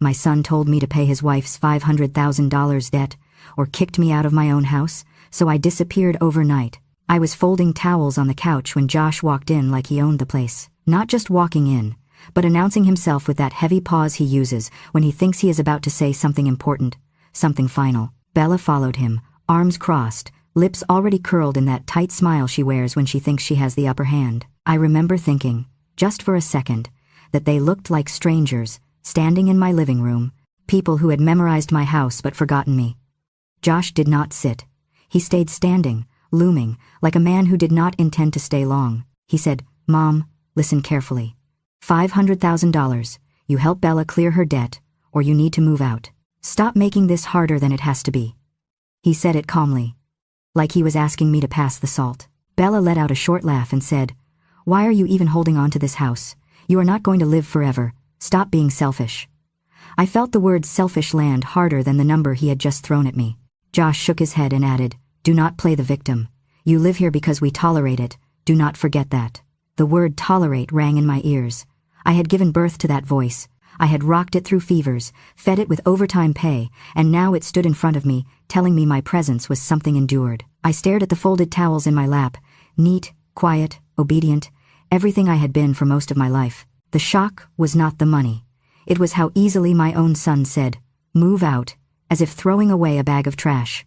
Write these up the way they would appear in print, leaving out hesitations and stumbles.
My son told me to pay his wife's $500,000 debt, or kicked me out of my own house, so I disappeared overnight. I was folding towels on the couch when Josh walked in like he owned the place. Not just walking in, but announcing himself with that heavy pause he uses when he thinks he is about to say something important, something final. Bella followed him, arms crossed, lips already curled in that tight smile she wears when she thinks she has the upper hand. I remember thinking, just for a second, that they looked like strangers, standing in my living room, people who had memorized my house but forgotten me. Josh did not sit. He stayed standing, looming, like a man who did not intend to stay long. He said, "Mom, listen carefully. $500,000, you help Bella clear her debt, or you need to move out. Stop making this harder than it has to be." He said it calmly, like he was asking me to pass the salt. Bella let out a short laugh and said, "Why are you even holding on to this house? You are not going to live forever. Stop being selfish." I felt the word selfish land harder than the number he had just thrown at me. Josh shook his head and added, "Do not play the victim. You live here because we tolerate it. Do not forget that." The word tolerate rang in my ears. I had given birth to that voice. I had rocked it through fevers, fed it with overtime pay, and now it stood in front of me, telling me my presence was something endured. I stared at the folded towels in my lap, neat, quiet, obedient, everything I had been for most of my life. The shock was not the money. It was how easily my own son said, "Move out," as if throwing away a bag of trash.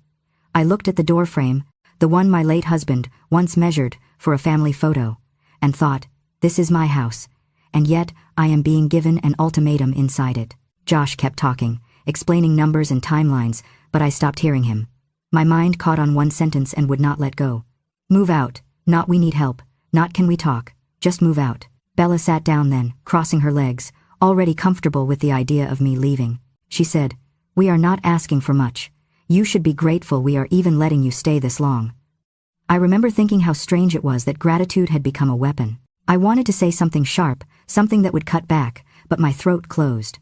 I looked at the doorframe, the one my late husband once measured for a family photo, and thought, this is my house, and yet I am being given an ultimatum inside it. Josh kept talking, explaining numbers and timelines, but I stopped hearing him. My mind caught on one sentence and would not let go. "Move out, not we need help, not can we talk, just move out." Bella sat down then, crossing her legs, already comfortable with the idea of me leaving. She said, "We are not asking for much. You should be grateful we are even letting you stay this long." I remember thinking how strange it was that gratitude had become a weapon. I wanted to say something sharp, something that would cut back, but my throat closed.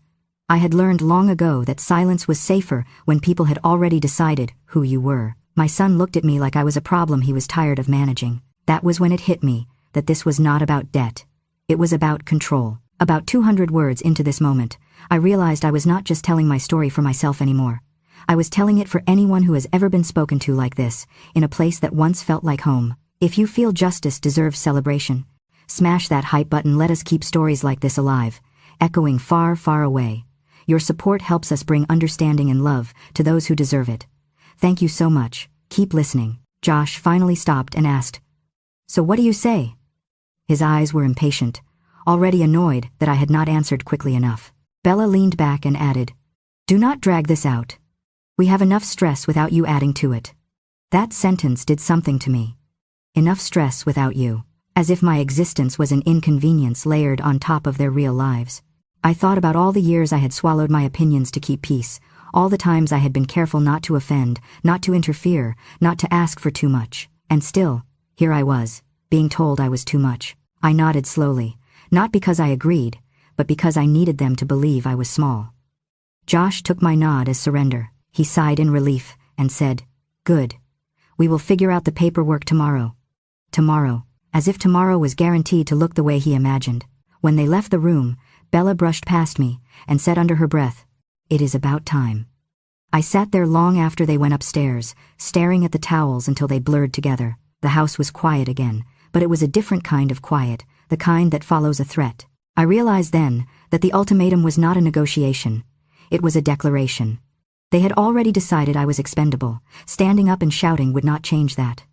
I had learned long ago that silence was safer when people had already decided who you were. My son looked at me like I was a problem he was tired of managing. That was when it hit me, that this was not about debt. It was about control. About 200 words into this moment, I realized I was not just telling my story for myself anymore. I was telling it for anyone who has ever been spoken to like this, in a place that once felt like home. If you feel justice deserves celebration, smash that hype button. Let us keep stories like this alive, echoing far, far away. Your support helps us bring understanding and love to those who deserve it. Thank you so much. Keep listening. Josh finally stopped and asked, "So what do you say?" His eyes were impatient, already annoyed that I had not answered quickly enough. Bella leaned back and added, "Do not drag this out. We have enough stress without you adding to it." That sentence did something to me. Enough stress without you. As if my existence was an inconvenience layered on top of their real lives. I thought about all the years I had swallowed my opinions to keep peace, all the times I had been careful not to offend, not to interfere, not to ask for too much. And still, here I was, being told I was too much. I nodded slowly, not because I agreed, but because I needed them to believe I was small. Josh took my nod as surrender. He sighed in relief and said, "Good. We will figure out the paperwork tomorrow." Tomorrow, as if tomorrow was guaranteed to look the way he imagined. When they left the room, Bella brushed past me and said under her breath, "It is about time." I sat there long after they went upstairs, staring at the towels until they blurred together. The house was quiet again, but it was a different kind of quiet, the kind that follows a threat. I realized then that the ultimatum was not a negotiation. It was a declaration. They had already decided I was expendable. Standing up and shouting would not change that.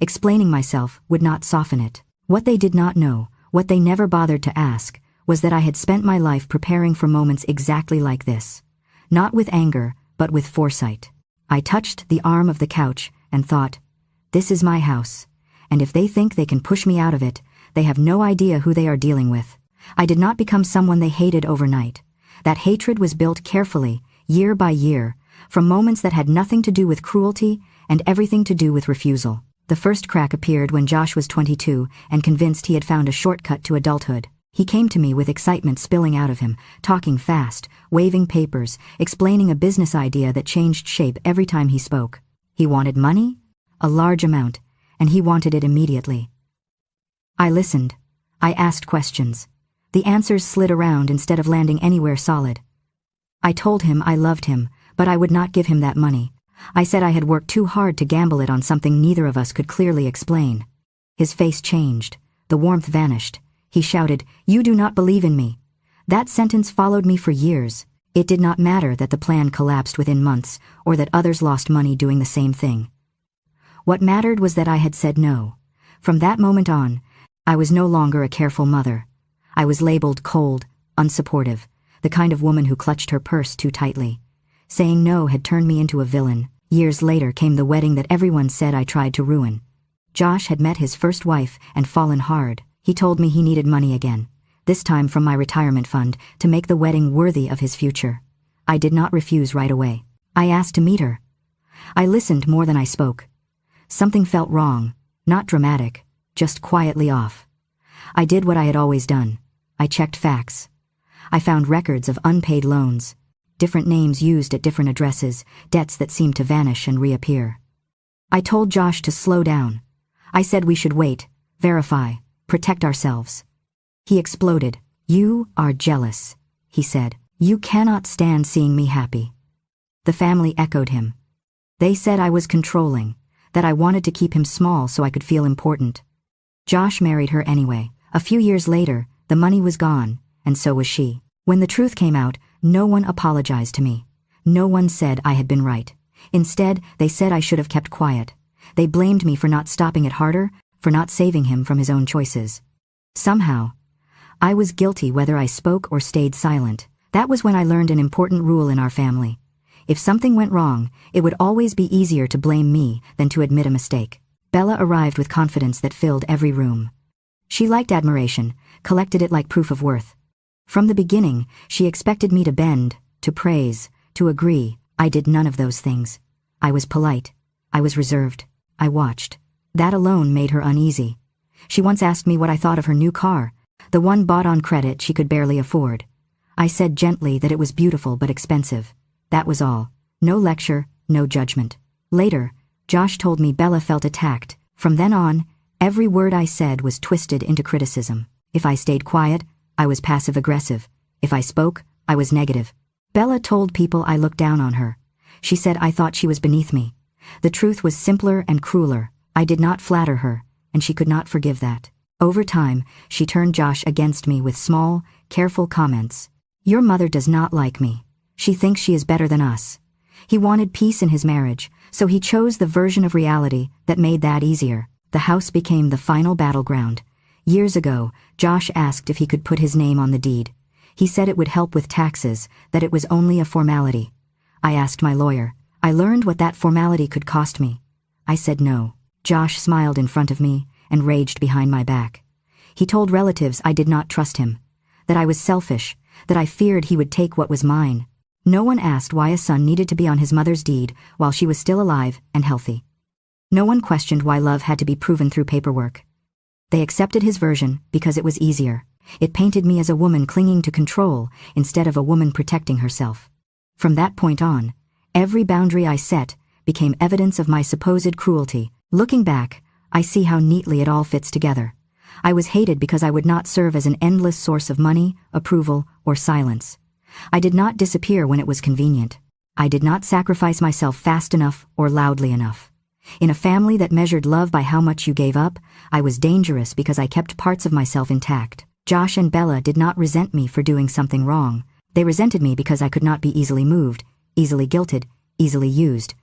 Explaining myself would not soften it. What they did not know, what they never bothered to ask, was that I had spent my life preparing for moments exactly like this. Not with anger, but with foresight. I touched the arm of the couch and thought, this is my house, and if they think they can push me out of it, they have no idea who they are dealing with. I did not become someone they hated overnight. That hatred was built carefully, year by year, from moments that had nothing to do with cruelty and everything to do with refusal. The first crack appeared when Josh was 22 and convinced he had found a shortcut to adulthood. He came to me with excitement spilling out of him, talking fast, waving papers, explaining a business idea that changed shape every time he spoke. He wanted money, a large amount, and he wanted it immediately. I listened. I asked questions. The answers slid around instead of landing anywhere solid. I told him I loved him, but I would not give him that money. I said I had worked too hard to gamble it on something neither of us could clearly explain. His face changed. The warmth vanished. He shouted, "You do not believe in me." That sentence followed me for years. It did not matter that the plan collapsed within months, or that others lost money doing the same thing. What mattered was that I had said no. From that moment on, I was no longer a careful mother. I was labeled cold, unsupportive, the kind of woman who clutched her purse too tightly. Saying no had turned me into a villain. Years later came the wedding that everyone said I tried to ruin. Josh had met his first wife and fallen hard. He told me he needed money again, this time from my retirement fund, to make the wedding worthy of his future. I did not refuse right away. I asked to meet her. I listened more than I spoke. Something felt wrong, not dramatic, just quietly off. I did what I had always done. I checked facts. I found records of unpaid loans, different names used at different addresses, debts that seemed to vanish and reappear. I told Josh to slow down. I said we should wait, verify, protect ourselves. He exploded. "You are jealous," he said. "You cannot stand seeing me happy." The family echoed him. They said I was controlling, that I wanted to keep him small so I could feel important. Josh married her anyway. A few years later, the money was gone, and so was she. When the truth came out, no one apologized to me. No one said I had been right. Instead, they said I should have kept quiet. They blamed me for not stopping it harder, for not saving him from his own choices. Somehow, I was guilty whether I spoke or stayed silent. That was when I learned an important rule in our family. If something went wrong, it would always be easier to blame me than to admit a mistake. Bella arrived with confidence that filled every room. She liked admiration, collected it like proof of worth. From the beginning, she expected me to bend, to praise, to agree. I did none of those things. I was polite. I was reserved. I watched. That alone made her uneasy. She once asked me what I thought of her new car, the one bought on credit she could barely afford. I said gently that it was beautiful but expensive. That was all. No lecture, no judgment. Later, Josh told me Bella felt attacked. From then on, every word I said was twisted into criticism. If I stayed quiet, I was passive-aggressive. If I spoke, I was negative. Bella told people I looked down on her. She said I thought she was beneath me. The truth was simpler and crueler. I did not flatter her, and she could not forgive that. Over time, she turned Josh against me with small, careful comments. "Your mother does not like me. She thinks she is better than us." He wanted peace in his marriage, so he chose the version of reality that made that easier. The house became the final battleground. Years ago, Josh asked if he could put his name on the deed. He said it would help with taxes, that it was only a formality. I asked my lawyer. I learned what that formality could cost me. I said no. Josh smiled in front of me and raged behind my back. He told relatives I did not trust him, that I was selfish, that I feared he would take what was mine. No one asked why a son needed to be on his mother's deed while she was still alive and healthy. No one questioned why love had to be proven through paperwork. They accepted his version because it was easier. It painted me as a woman clinging to control instead of a woman protecting herself. From that point on, every boundary I set became evidence of my supposed cruelty. Looking back, I see how neatly it all fits together. I was hated because I would not serve as an endless source of money, approval, or silence. I did not disappear when it was convenient. I did not sacrifice myself fast enough or loudly enough. In a family that measured love by how much you gave up, I was dangerous because I kept parts of myself intact. Josh and Bella did not resent me for doing something wrong. They resented me because I could not be easily moved, easily guilted, easily used.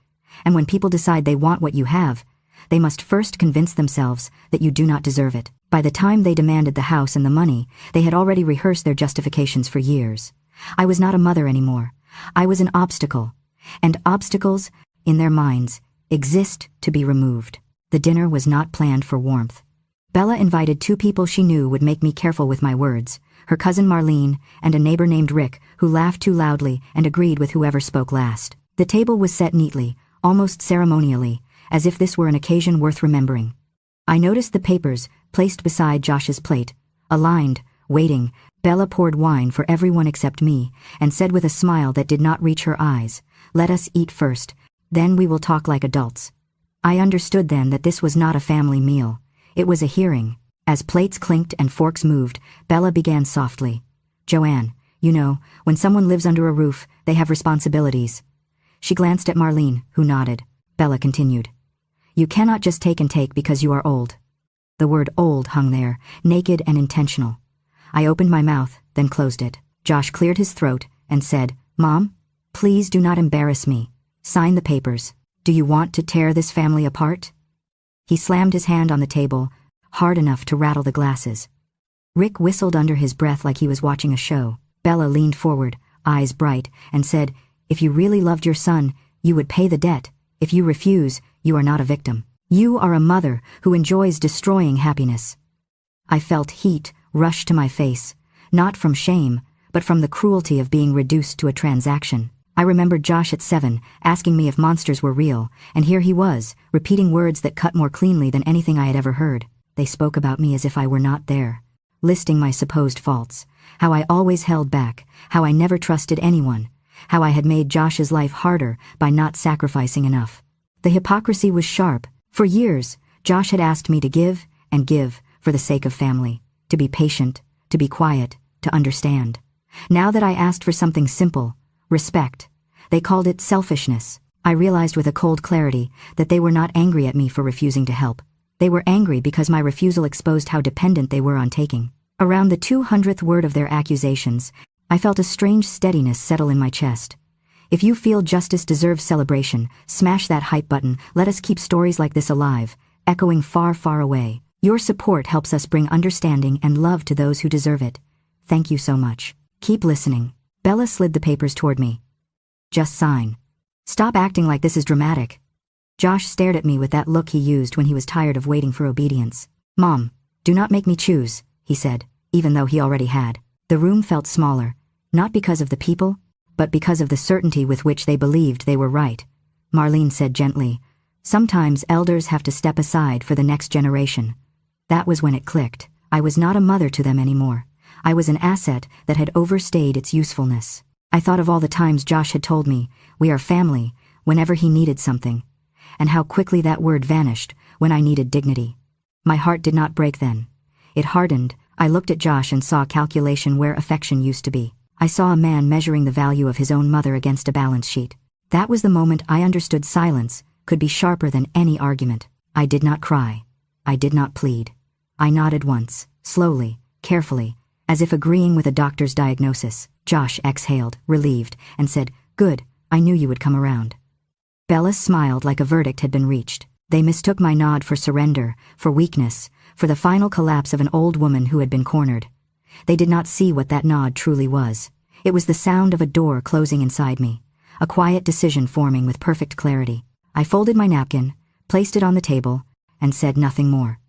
And when people decide they want what you have, they must first convince themselves that you do not deserve it. By the time they demanded the house and the money, they had already rehearsed their justifications for years. I was not a mother anymore. I was an obstacle. And obstacles, in their minds, exist to be removed. The dinner was not planned for warmth. Bella invited 2 people she knew would make me careful with my words, her cousin Marlene and a neighbor named Rick, who laughed too loudly and agreed with whoever spoke last. The table was set neatly, almost ceremonially, as if this were an occasion worth remembering. I noticed the papers, placed beside Josh's plate, aligned, waiting. Bella poured wine for everyone except me, and said with a smile that did not reach her eyes, "Let us eat first, then we will talk like adults." I understood then that this was not a family meal. It was a hearing. As plates clinked and forks moved, Bella began softly. "Joanne, You know, when someone lives under a roof, they have responsibilities. She glanced at Marlene, who nodded. Bella continued. You cannot just take and take because you are old. The word old hung there, naked and intentional. I opened my mouth, then closed it. Josh cleared his throat and said, Mom, please do not embarrass me. Sign the papers. Do you want to tear this family apart? He slammed his hand on the table, hard enough to rattle the glasses. Rick whistled under his breath like he was watching a show. Bella leaned forward, eyes bright, and said, If you really loved your son, you would pay the debt. If you refuse, you are not a victim. You are a mother who enjoys destroying happiness. I felt heat rush to my face, not from shame, but from the cruelty of being reduced to a transaction. I remembered Josh at 7, asking me if monsters were real, and here he was, repeating words that cut more cleanly than anything I had ever heard. They spoke about me as if I were not there, listing my supposed faults, how I always held back, how I never trusted anyone, how I had made Josh's life harder by not sacrificing enough. The hypocrisy was sharp. For years, Josh had asked me to give and give for the sake of family, to be patient, to be quiet, to understand. Now that I asked for something simple, respect, they called it selfishness. I realized with a cold clarity that they were not angry at me for refusing to help. They were angry because my refusal exposed how dependent they were on taking. Around the 200th word of their accusations, I felt a strange steadiness settle in my chest. If you feel justice deserves celebration, smash that hype button. Let us keep stories like this alive, echoing far, far away. Your support helps us bring understanding and love to those who deserve it. Thank you so much. Keep listening. Bella slid the papers toward me. Just sign. Stop acting like this is dramatic. Josh stared at me with that look he used when he was tired of waiting for obedience. Mom, do not make me choose, he said, even though he already had. The room felt smaller, not because of the people, but because of the certainty with which they believed they were right. Marlene said gently, Sometimes elders have to step aside for the next generation. That was when it clicked. I was not a mother to them anymore. I was an asset that had overstayed its usefulness. I thought of all the times Josh had told me, we are family, whenever he needed something, and how quickly that word vanished when I needed dignity. My heart did not break then. It hardened. I looked at Josh and saw calculation where affection used to be. I saw a man measuring the value of his own mother against a balance sheet. That was the moment I understood silence could be sharper than any argument. I did not cry. I did not plead. I nodded once, slowly, carefully, as if agreeing with a doctor's diagnosis. Josh exhaled, relieved, and said, Good, I knew you would come around. Bella smiled like a verdict had been reached. They mistook my nod for surrender, for weakness, for the final collapse of an old woman who had been cornered. They did not see what that nod truly was. It was the sound of a door closing inside me, a quiet decision forming with perfect clarity. I folded my napkin, placed it on the table, and said nothing more.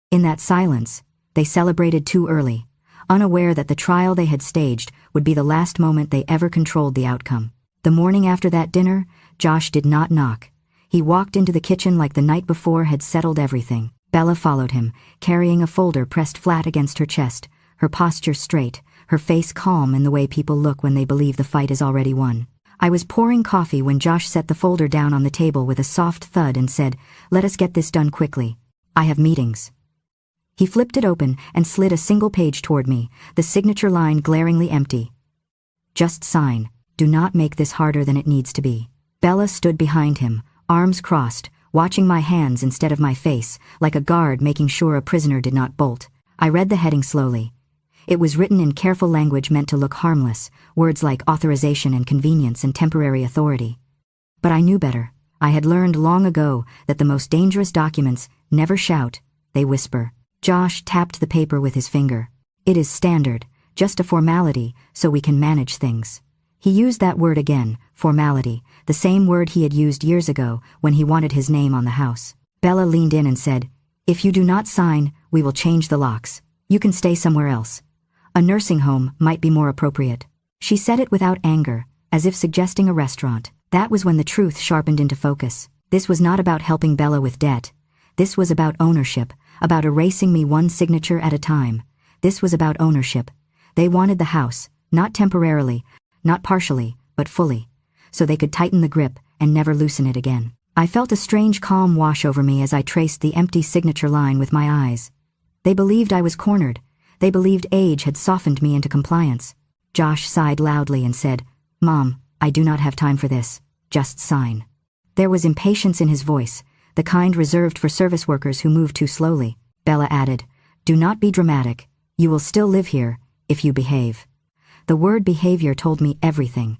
In that silence, they celebrated too early, unaware that the trial they had staged would be the last moment they ever controlled the outcome. The morning after that dinner, Josh did not knock. He walked into the kitchen like the night before had settled everything. Bella followed him, carrying a folder pressed flat against her chest, her posture straight, her face calm in the way people look when they believe the fight is already won. I was pouring coffee when Josh set the folder down on the table with a soft thud and said, Let us get this done quickly. I have meetings. He flipped it open and slid a single page toward me, the signature line glaringly empty. Just sign. Do not make this harder than it needs to be. Bella stood behind him, arms crossed, watching my hands instead of my face, like a guard making sure a prisoner did not bolt. I read the heading slowly. It was written in careful language meant to look harmless, words like authorization and convenience and temporary authority. But I knew better. I had learned long ago that the most dangerous documents never shout, they whisper. Josh tapped the paper with his finger. It is standard, just a formality, so we can manage things. He used that word again, formality, the same word he had used years ago when he wanted his name on the house. Bella leaned in and said, If you do not sign, we will change the locks. You can stay somewhere else. A nursing home might be more appropriate. She said it without anger, as if suggesting a restaurant. That was when the truth sharpened into focus. This was not about helping Bella with debt. This was about ownership, about erasing me one signature at a time. This was about ownership. They wanted the house, not temporarily, not partially, but fully, so they could tighten the grip and never loosen it again. I felt a strange calm wash over me as I traced the empty signature line with my eyes. They believed I was cornered. They believed age had softened me into compliance. Josh sighed loudly and said, "Mom, I do not have time for this. Just sign." There was impatience in his voice, the kind reserved for service workers who move too slowly. Bella added, "Do not be dramatic. You will still live here, if you behave." The word behavior told me everything.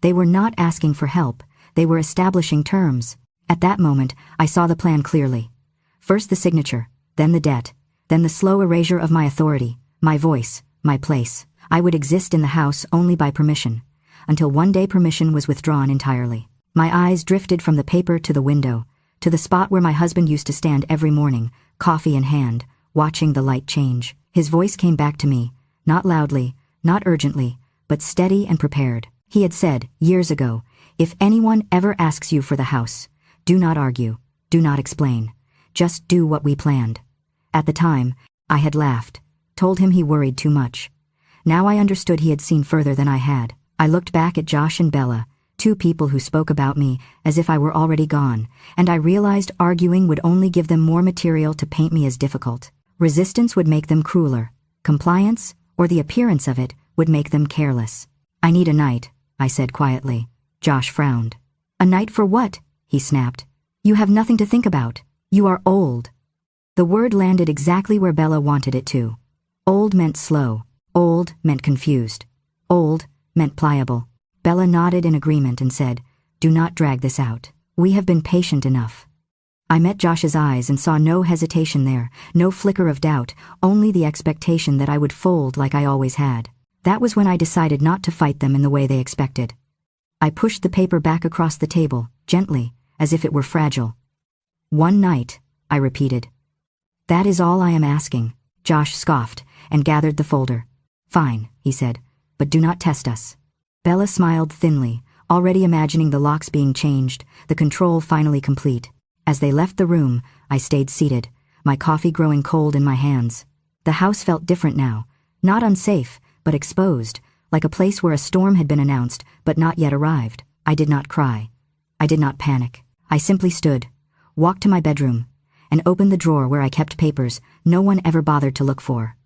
They were not asking for help, they were establishing terms. At that moment, I saw the plan clearly. First the signature, then the debt, then the slow erasure of my authority, my voice, my place. I would exist in the house only by permission, until one day permission was withdrawn entirely. My eyes drifted from the paper to the window, to the spot where my husband used to stand every morning, coffee in hand, watching the light change. His voice came back to me, not loudly, not urgently, but steady and prepared. He had said, years ago, "If anyone ever asks you for the house, do not argue, do not explain. Just do what we planned." At the time, I had laughed, told him he worried too much. Now I understood he had seen further than I had. I looked back at Josh and Bella, two people who spoke about me as if I were already gone, and I realized arguing would only give them more material to paint me as difficult. Resistance would make them crueler. Compliance, or the appearance of it, would make them careless. "I need a night," I said quietly. Josh frowned. "A night for what?" he snapped. "You have nothing to think about. You are old." The word landed exactly where Bella wanted it to. Old meant slow. Old meant confused. Old meant pliable. Bella nodded in agreement and said, "Do not drag this out. We have been patient enough." I met Josh's eyes and saw no hesitation there, no flicker of doubt, only the expectation that I would fold like I always had. That was when I decided not to fight them in the way they expected. I pushed the paper back across the table, gently, as if it were fragile. "One night," I repeated. "That is all I am asking." Josh scoffed and gathered the folder. "Fine," he said, "but do not test us." Bella smiled thinly, already imagining the locks being changed, the control finally complete. As they left the room, I stayed seated, my coffee growing cold in my hands. The house felt different now, not unsafe, but exposed, like a place where a storm had been announced but not yet arrived. I did not cry. I did not panic. I simply stood, walked to my bedroom, and opened the drawer where I kept papers no one ever bothered to look for.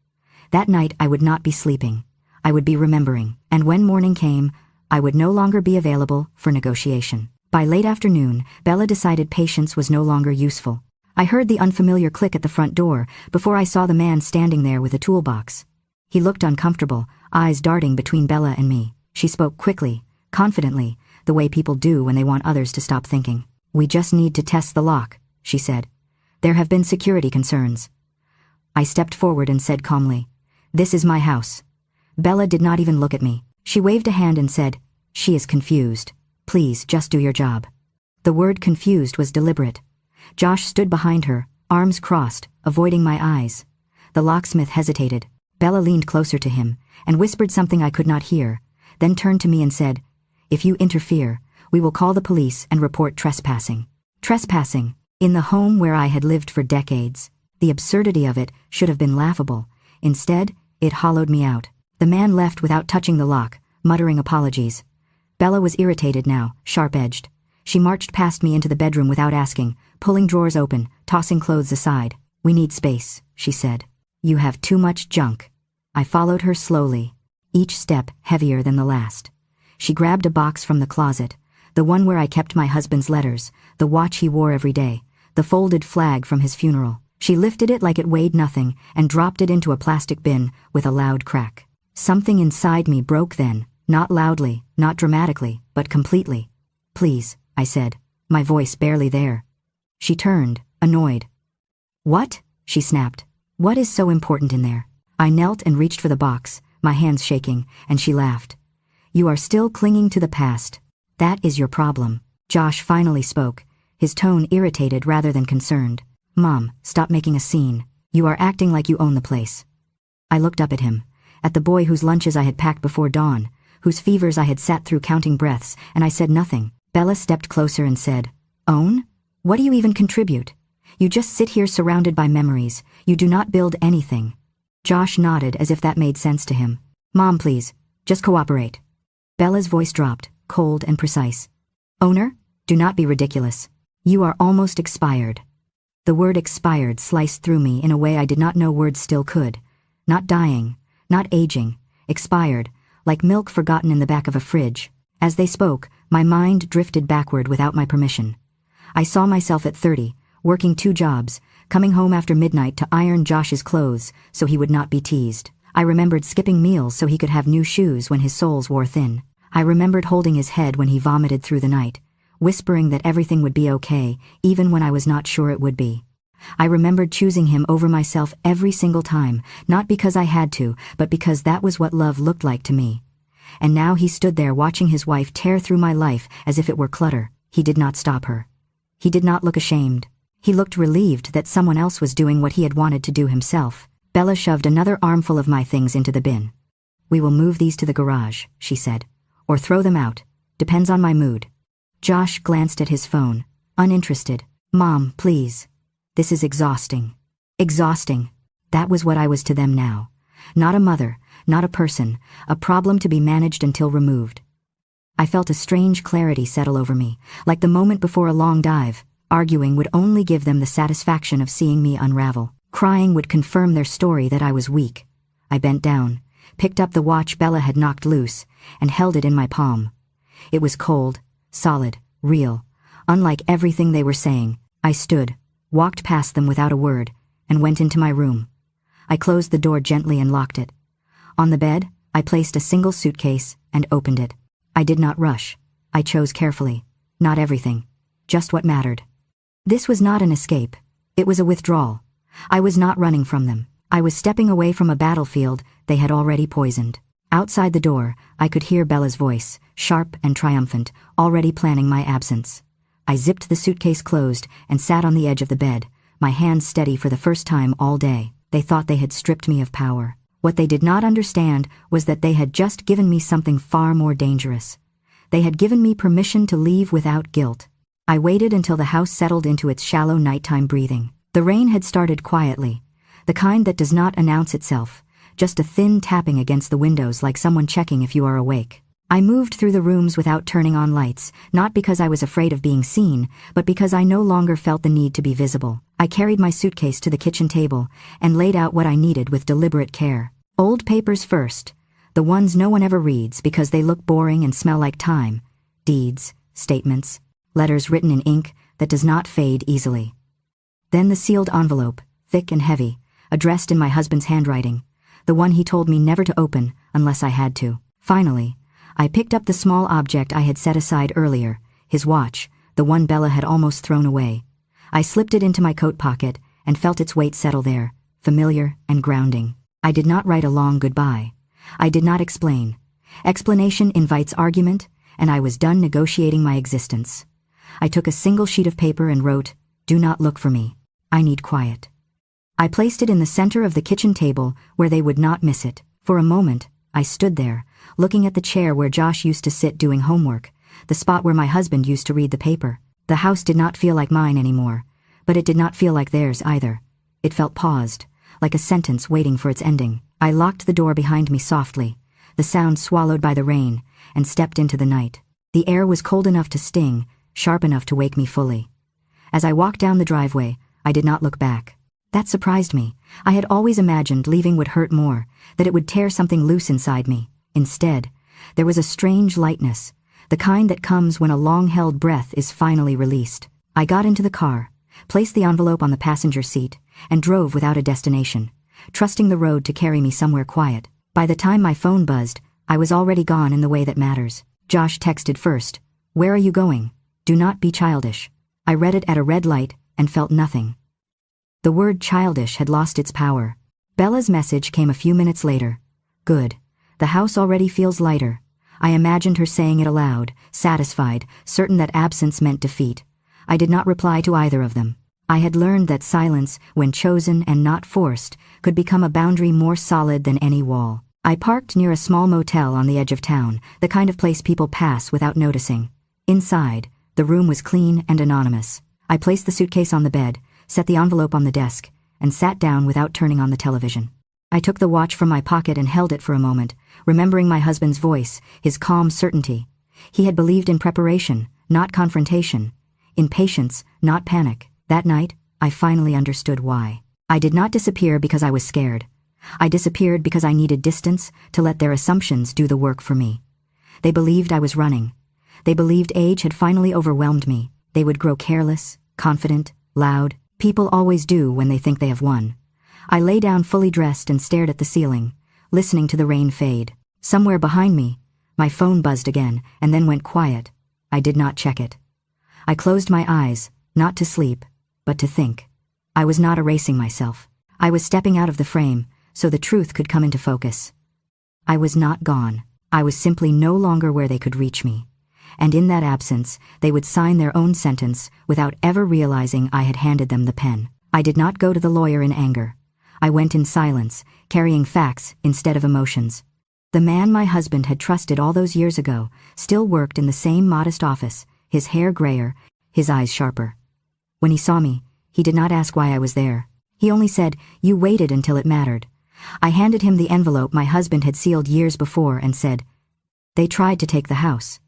That night I would not be sleeping. I would be remembering, and when morning came, I would no longer be available for negotiation. By late afternoon, Bella decided patience was no longer useful. I heard the unfamiliar click at the front door before I saw the man standing there with a toolbox. He looked uncomfortable, eyes darting between Bella and me. She spoke quickly, confidently, the way people do when they want others to stop thinking. "We just need to test the lock," she said. "There have been security concerns." I stepped forward and said calmly, "This is my house." Bella did not even look at me. She waved a hand and said, "She is confused. Please, just do your job." The word confused was deliberate. Josh stood behind her, arms crossed, avoiding my eyes. The locksmith hesitated. Bella leaned closer to him and whispered something I could not hear, then turned to me and said, "If you interfere, we will call the police and report trespassing." Trespassing, in the home where I had lived for decades. The absurdity of it should have been laughable. Instead, it hollowed me out. The man left without touching the lock, muttering apologies. Bella was irritated now, sharp-edged. She marched past me into the bedroom without asking, pulling drawers open, tossing clothes aside. "We need space," she said. "You have too much junk." I followed her slowly, each step heavier than the last. She grabbed a box from the closet, the one where I kept my husband's letters, the watch he wore every day, the folded flag from his funeral. She lifted it like it weighed nothing and dropped it into a plastic bin with a loud crack. Something inside me broke then, not loudly, not dramatically, but completely. "Please," I said, my voice barely there. She turned, annoyed. "What?" she snapped. "What is so important in there?" I knelt and reached for the box, my hands shaking, and she laughed. "You are still clinging to the past. That is your problem." Josh finally spoke, his tone irritated rather than concerned. "Mom, stop making a scene. You are acting like you own the place." I looked up at him, at the boy whose lunches I had packed before dawn, whose fevers I had sat through counting breaths, and I said nothing. Bella stepped closer and said, "Own? What do you even contribute? You just sit here surrounded by memories. You do not build anything." Josh nodded as if that made sense to him. "Mom, please, just cooperate." Bella's voice dropped, cold and precise. "Owner, do not be ridiculous. You are almost expired." The word expired sliced through me in a way I did not know words still could. Not dying, not aging, expired, like milk forgotten in the back of a fridge. As they spoke, my mind drifted backward without my permission. I saw myself at 30, working 2 jobs, coming home after midnight to iron Josh's clothes so he would not be teased. I remembered skipping meals so he could have new shoes when his soles wore thin. I remembered holding his head when he vomited through the night, whispering that everything would be okay, even when I was not sure it would be. I remembered choosing him over myself every single time, not because I had to, but because that was what love looked like to me. And now he stood there watching his wife tear through my life as if it were clutter. He did not stop her. He did not look ashamed. He looked relieved that someone else was doing what he had wanted to do himself. Bella shoved another armful of my things into the bin. "We will move these to the garage," she said. "Or throw them out. Depends on my mood." Josh glanced at his phone, uninterested. "Mom, please. This is exhausting." Exhausting. That was what I was to them now. Not a mother, not a person, a problem to be managed until removed. I felt a strange clarity settle over me, like the moment before a long dive. Arguing would only give them the satisfaction of seeing me unravel. Crying would confirm their story that I was weak. I bent down, picked up the watch Bella had knocked loose, and held it in my palm. It was cold, solid, real, unlike everything they were saying. I stood, walked past them without a word, and went into my room. I closed the door gently and locked it. On the bed, I placed a single suitcase and opened it. I did not rush. I chose carefully. Not everything. Just what mattered. This was not an escape. It was a withdrawal. I was not running from them. I was stepping away from a battlefield they had already poisoned. Outside the door, I could hear Bella's voice, sharp and triumphant, already planning my absence. I zipped the suitcase closed and sat on the edge of the bed, my hands steady for the first time all day. They thought they had stripped me of power. What they did not understand was that they had just given me something far more dangerous. They had given me permission to leave without guilt. I waited until the house settled into its shallow nighttime breathing. The rain had started quietly, the kind that does not announce itself, just a thin tapping against the windows like someone checking if you are awake. I moved through the rooms without turning on lights, not because I was afraid of being seen, but because I no longer felt the need to be visible. I carried my suitcase to the kitchen table and laid out what I needed with deliberate care. Old papers first, the ones no one ever reads because they look boring and smell like time. Deeds, statements, letters written in ink that does not fade easily. Then the sealed envelope, thick and heavy, addressed in my husband's handwriting, the one he told me never to open unless I had to. Finally, I picked up the small object I had set aside earlier, his watch, the one Bella had almost thrown away. I slipped it into my coat pocket and felt its weight settle there, familiar and grounding. I did not write a long goodbye. I did not explain. Explanation invites argument, and I was done negotiating my existence. I took a single sheet of paper and wrote, "Do not look for me. I need quiet." I placed it in the center of the kitchen table where they would not miss it. For a moment, I stood there, looking at the chair where Josh used to sit doing homework, the spot where my husband used to read the paper. The house did not feel like mine anymore, but it did not feel like theirs either. It felt paused, like a sentence waiting for its ending. I locked the door behind me softly, the sound swallowed by the rain, and stepped into the night. The air was cold enough to sting, sharp enough to wake me fully. As I walked down the driveway, I did not look back. That surprised me. I had always imagined leaving would hurt more, that it would tear something loose inside me. Instead, there was a strange lightness, the kind that comes when a long-held breath is finally released. I got into the car, placed the envelope on the passenger seat, and drove without a destination, trusting the road to carry me somewhere quiet. By the time my phone buzzed, I was already gone in the way that matters. Josh texted first, "Where are you going? Do not be childish." I read it at a red light and felt nothing. The word childish had lost its power. Bella's message came a few minutes later. "Good. The house already feels lighter." I imagined her saying it aloud, satisfied, certain that absence meant defeat. I did not reply to either of them. I had learned that silence, when chosen and not forced, could become a boundary more solid than any wall. I parked near a small motel on the edge of town, the kind of place people pass without noticing. Inside, the room was clean and anonymous. I placed the suitcase on the bed, set the envelope on the desk, and sat down without turning on the television. I took the watch from my pocket and held it for a moment, remembering my husband's voice, his calm certainty. He had believed in preparation, not confrontation, in patience, not panic. That night, I finally understood why. I did not disappear because I was scared. I disappeared because I needed distance to let their assumptions do the work for me. They believed I was running. They believed age had finally overwhelmed me. They would grow careless, confident, loud. People always do when they think they have won. I lay down fully dressed and stared at the ceiling, listening to the rain fade. Somewhere behind me, my phone buzzed again and then went quiet. I did not check it. I closed my eyes, not to sleep, but to think. I was not erasing myself. I was stepping out of the frame, so the truth could come into focus. I was not gone. I was simply no longer where they could reach me. And in that absence, they would sign their own sentence without ever realizing I had handed them the pen. I did not go to the lawyer in anger. I went in silence, carrying facts instead of emotions. The man my husband had trusted all those years ago still worked in the same modest office, his hair grayer, his eyes sharper. When he saw me, he did not ask why I was there. He only said, "You waited until it mattered." I handed him the envelope my husband had sealed years before and said, "They tried to take the house."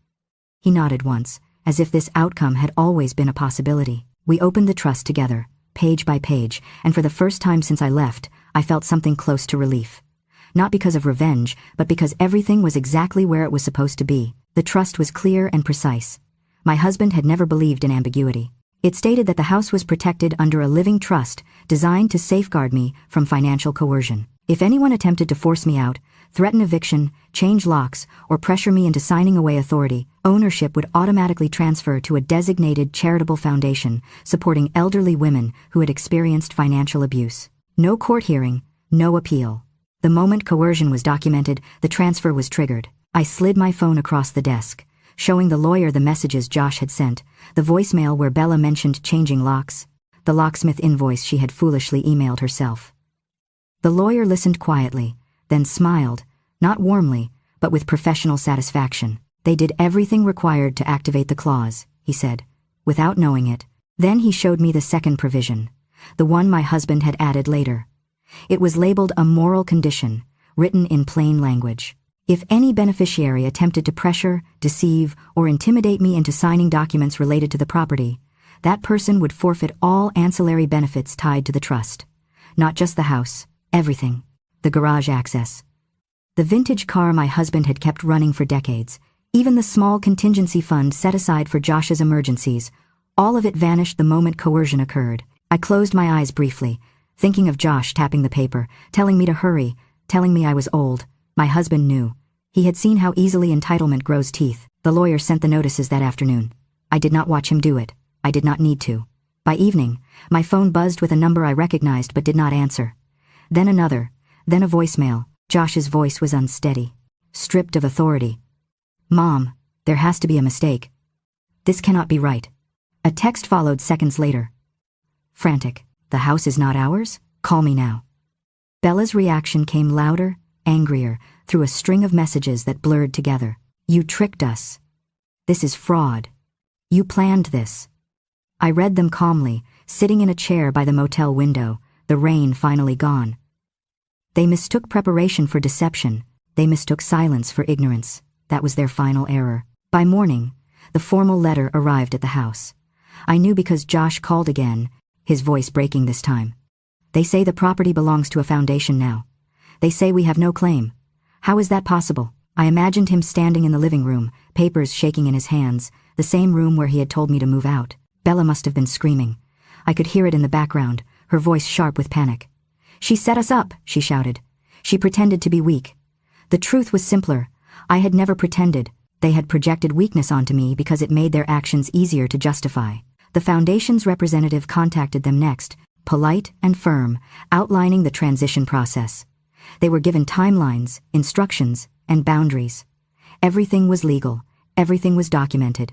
He nodded once, as if this outcome had always been a possibility. We opened the trust together, page by page, and for the first time since I left, I felt something close to relief. Not because of revenge, but because everything was exactly where it was supposed to be. The trust was clear and precise. My husband had never believed in ambiguity. It stated that the house was protected under a living trust designed to safeguard me from financial coercion. If anyone attempted to force me out, threaten eviction, change locks, or pressure me into signing away authority, ownership would automatically transfer to a designated charitable foundation supporting elderly women who had experienced financial abuse. No court hearing, no appeal. The moment coercion was documented, the transfer was triggered. I slid my phone across the desk, showing the lawyer the messages Josh had sent, the voicemail where Bella mentioned changing locks, the locksmith invoice she had foolishly emailed herself. The lawyer listened quietly, then smiled, not warmly, but with professional satisfaction. "They did everything required to activate the clause," he said, without knowing it. Then he showed me the second provision, the one my husband had added later. It was labeled a moral condition, written in plain language. If any beneficiary attempted to pressure, deceive, or intimidate me into signing documents related to the property, that person would forfeit all ancillary benefits tied to the trust. Not just the house, everything. The garage access. The vintage car my husband had kept running for decades, even the small contingency fund set aside for Josh's emergencies, all of it vanished the moment coercion occurred. I closed my eyes briefly, thinking of Josh tapping the paper, telling me to hurry, telling me I was old. My husband knew. He had seen how easily entitlement grows teeth. The lawyer sent the notices that afternoon. I did not watch him do it. I did not need to. By evening, my phone buzzed with a number I recognized but did not answer. Then another, then a voicemail. Josh's voice was unsteady, stripped of authority. "Mom, there has to be a mistake. This cannot be right." A text followed seconds later. Frantic. "The house is not ours? Call me now." Bella's reaction came louder, angrier, through a string of messages that blurred together. "You tricked us. This is fraud. You planned this." I read them calmly, sitting in a chair by the motel window, the rain finally gone. They mistook preparation for deception. They mistook silence for ignorance. That was their final error. By morning, the formal letter arrived at the house. I knew because Josh called again, his voice breaking this time. "They say the property belongs to a foundation now. They say we have no claim. How is that possible?" I imagined him standing in the living room, papers shaking in his hands, the same room where he had told me to move out. Bella must have been screaming. I could hear it in the background, her voice sharp with panic. "She set us up," she shouted. She pretended to be weak. The truth was simpler. I had never pretended. They had projected weakness onto me because it made their actions easier to justify. The foundation's representative contacted them next, polite and firm, outlining the transition process. They were given timelines, instructions, and boundaries. Everything was legal. Everything was documented.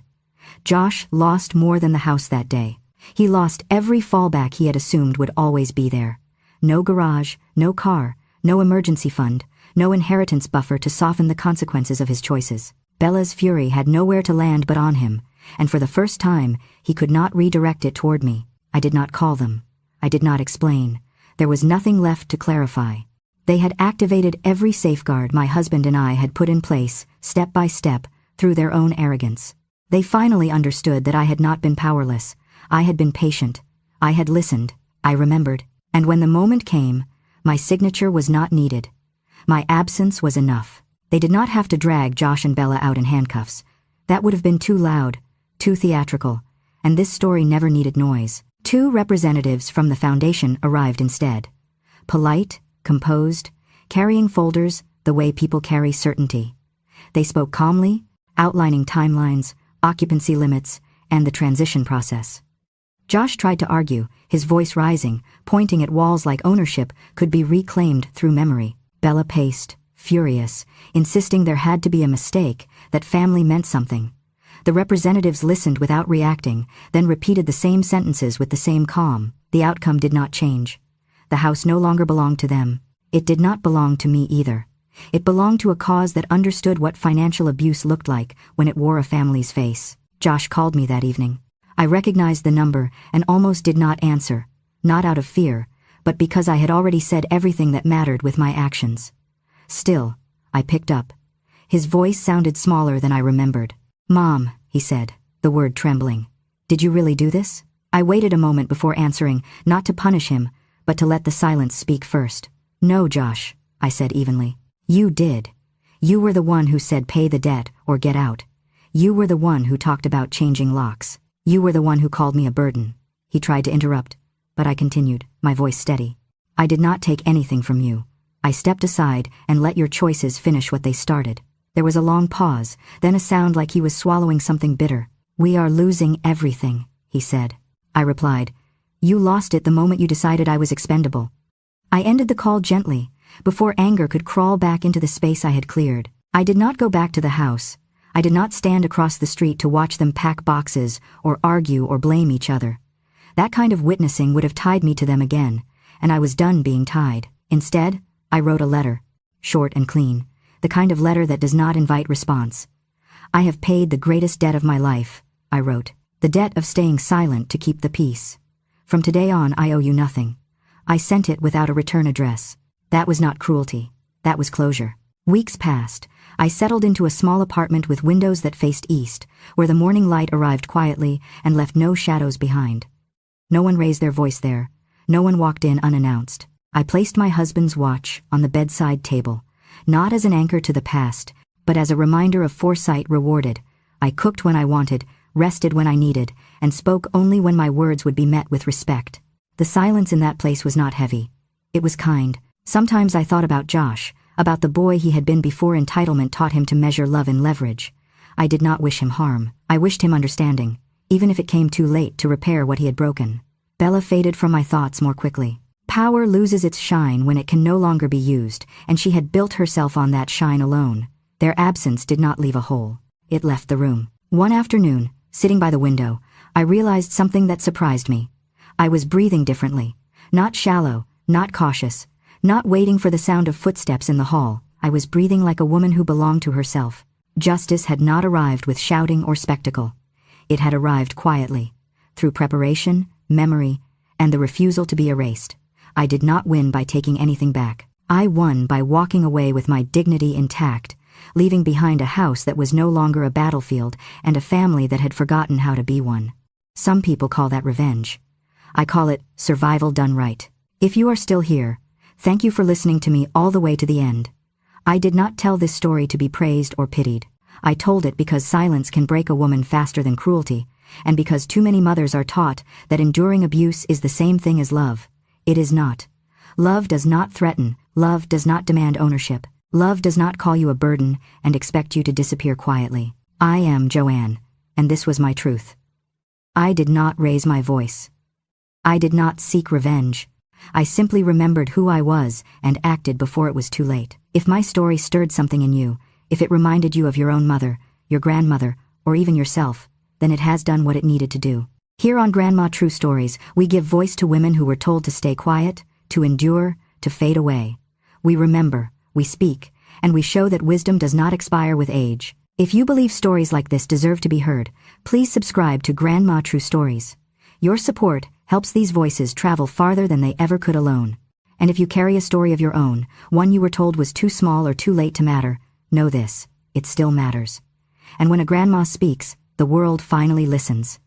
Josh lost more than the house that day. He lost every fallback he had assumed would always be there. No garage, no car, no emergency fund, no inheritance buffer to soften the consequences of his choices. Bella's fury had nowhere to land but on him, and for the first time, he could not redirect it toward me. I did not call them. I did not explain. There was nothing left to clarify. They had activated every safeguard my husband and I had put in place, step by step, through their own arrogance. They finally understood that I had not been powerless. I had been patient. I had listened. I remembered. And when the moment came, My signature was not needed. My absence was enough. They did not have to drag Josh and Bella out in handcuffs. That would have been too loud, too theatrical, and this story never needed noise. 2 representatives from the foundation arrived instead. Polite, composed, carrying folders the way people carry certainty. They spoke calmly, outlining timelines, occupancy limits, and the transition process. Josh tried to argue, his voice rising, pointing at walls like ownership could be reclaimed through memory. Bella paced, furious, insisting there had to be a mistake, that family meant something. The representatives listened without reacting, then repeated the same sentences with the same calm. The outcome did not change. The house no longer belonged to them. It did not belong to me either. It belonged to a cause that understood what financial abuse looked like when it wore a family's face. Josh called me that evening. I recognized the number and almost did not answer, not out of fear, but because I had already said everything that mattered with my actions. Still, I picked up. His voice sounded smaller than I remembered. "Mom," he said, the word trembling. "Did you really do this?" I waited a moment before answering, not to punish him, but to let the silence speak first. "No, Josh," I said evenly. "You did. You were the one who said pay the debt or get out. You were the one who talked about changing locks. You were the one who called me a burden." He tried to interrupt, but I continued, my voice steady. "I did not take anything from you. I stepped aside and let your choices finish what they started." There was a long pause, then a sound like he was swallowing something bitter. "We are losing everything," he said. I replied, "You lost it the moment you decided I was expendable." I ended the call gently, before anger could crawl back into the space I had cleared. I did not go back to the house. I did not stand across the street to watch them pack boxes or argue or blame each other. That kind of witnessing would have tied me to them again, and I was done being tied. Instead, I wrote a letter, short and clean, the kind of letter that does not invite response. "I have paid the greatest debt of my life," I wrote, "the debt of staying silent to keep the peace. From today on, I owe you nothing." I sent it without a return address. That was not cruelty. That was closure. Weeks passed. I settled into a small apartment with windows that faced east, where the morning light arrived quietly and left no shadows behind. No one raised their voice there. No one walked in unannounced. I placed my husband's watch on the bedside table, not as an anchor to the past, but as a reminder of foresight rewarded. I cooked when I wanted, rested when I needed, and spoke only when my words would be met with respect. The silence in that place was not heavy. It was kind. Sometimes I thought about Josh, about the boy he had been before entitlement taught him to measure love in leverage. I did not wish him harm. I wished him understanding, even if it came too late to repair what he had broken. Bella faded from my thoughts more quickly. Power loses its shine when it can no longer be used, and she had built herself on that shine alone. Their absence did not leave a hole. It left the room. One afternoon, sitting by the window, I realized something that surprised me. I was breathing differently. Not shallow, not cautious, not waiting for the sound of footsteps in the hall. I was breathing like a woman who belonged to herself. Justice had not arrived with shouting or spectacle. It had arrived quietly, through preparation, memory, and the refusal to be erased. I did not win by taking anything back. I won by walking away with my dignity intact, leaving behind a house that was no longer a battlefield and a family that had forgotten how to be one. Some people call that revenge. I call it survival done right. If you are still here, thank you for listening to me all the way to the end. I did not tell this story to be praised or pitied. I told it because silence can break a woman faster than cruelty, and because too many mothers are taught that enduring abuse is the same thing as love. It is not. Love does not threaten. Love does not demand ownership. Love does not call you a burden and expect you to disappear quietly. I am Joanne, and this was my truth. I did not raise my voice. I did not seek revenge. I simply remembered who I was and acted before it was too late. If my story stirred something in you, if it reminded you of your own mother, your grandmother, or even yourself, then it has done what it needed to do. Here on Grandma True Stories, we give voice to women who were told to stay quiet, to endure, to fade away. We remember, we speak, and we show that wisdom does not expire with age. If you believe stories like this deserve to be heard, please subscribe to Grandma True Stories. Your support helps these voices travel farther than they ever could alone. And if you carry a story of your own, one you were told was too small or too late to matter, know this, it still matters. And when a grandma speaks, the world finally listens.